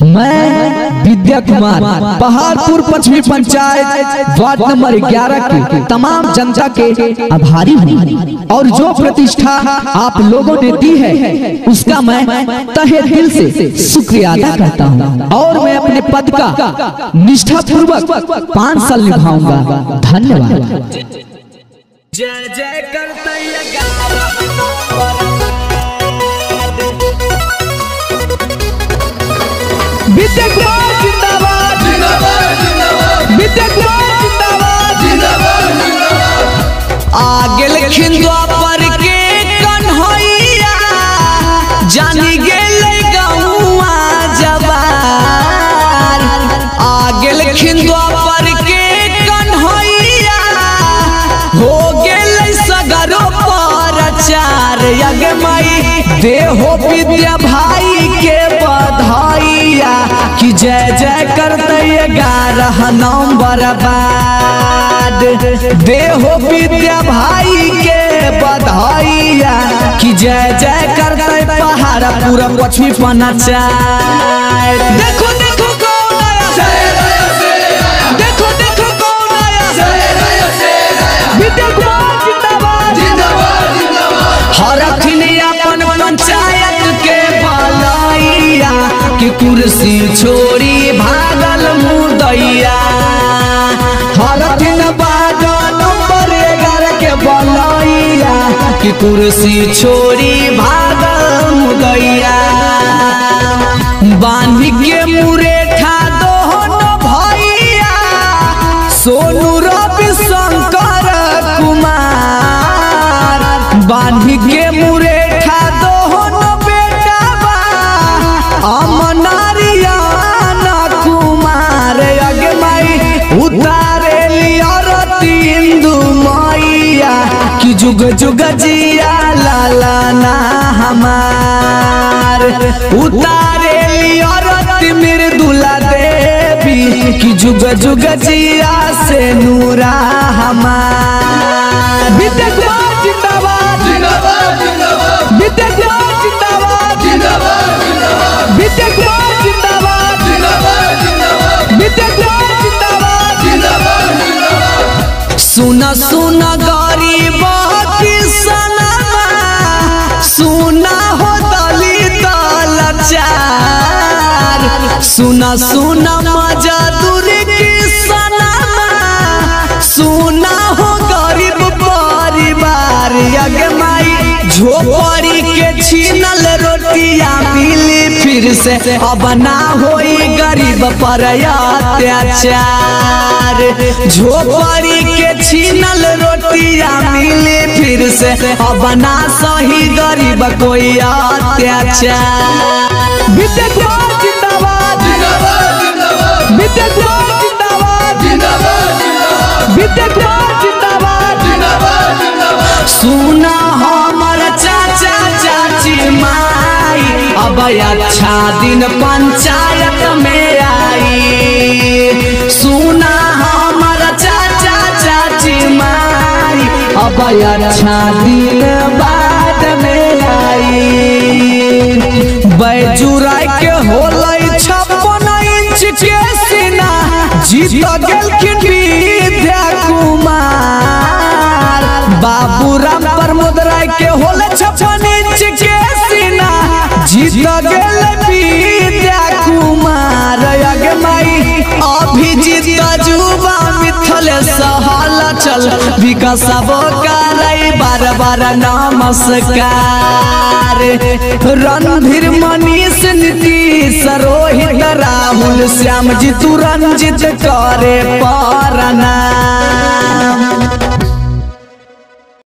मैं विद्या कुमार पहाड़पुर पश्चिमी panchayat ward number 11 की तमाम जनता के आभारी हूँ और जो प्रतिष्ठा आप लोगों ने दी है उसका मैं तहे दिल से शुक्रिया अदा करता हूँ और मैं अपने पद का निष्ठापूर्वक 5 साल निभाऊंगा। धन्यवाद। जय जय करते विद्या कुमार जिंदाबाद, विद्या कुमार जिंदाबाद। आगे लिखिन द्वापर के कन्हैया जानी गेले गौआ जवार। आगे लिखिन द्वापर के कन्हैया हो गेले सगरो परचार। यज्ञ माई देहो विद्या भाई के बधाइया कि जय जय करते 11 नंबर बाद। देहो विद्या भाई के बधाइया कि जय जय करते पहाड़पुर पश्चिमी पंचायत। देखो देखो कौन आया, देखो देखो कौन आया, विद्या कुमार जिंदाबाद, हरखिन अपन पंचायत के बलैया कि कुर्सी छोड़ी भागल मुदैया। हरखिन वार्ड नंबर 11 के बलैया कि कुर्सी छोड़ी भागल मुदैया। बांधी के मुरेठा दोनों भैया सोनू रवि शंकर कुमार। बांधी के मुरेठा दोनों बेटा अमनारियाना कुमार। अगमाई उतारे लिया तींदु मैया कि जुग जुग जिया लाला ना हमार। उतारे लिया मृदुला देवी कि जुग जुग जिया से नूरा हमार। विद्या कुमार जिंदाबाद, विद्या कुमार जिंदाबाद, विद्या कुमार जिंदाबाद, विद्या कुमार जिंदाबाद। सुना सुना गरीब किसनमा, सुना हो दलित लाचार। सुना सुना मजदूर किसनमा, सुना हो गरीब परिवार। यज्ञमाई झोपड़ी के छीनल रोटियां मिली फिर से अब ना होई गरीब पर अत्याचार। झोपड़ी के छीनल रोटियां मिली फिर से अब ना सही गरीब कोई अत्याचार। विद्या कुमार जिंदाबाद, विद्या कुमार जिंदाबाद, विद्या कुमार जिंदाबाद। सुना हमर चाचा चाची माई अब अच्छा दिन पंचायत में आई। सुना हमर चाचा चाची माई अब अच्छा दिन बाद में आई। बैजुराय के होलै 56 इंच के सीना जीत गेलखिन विद्या कुमार। बाबूराम प्रमोद राय के होले 56 इंच के सीना जीत गेल विद्या कुमार। अगमाई अभिजीत जुबा मिथल सहल चल विकासबो करे बार बार नमस्कार। रणधीर मनीष नीतीश रोहित राहुल श्याम जीतू रंजित करे प्रणाम।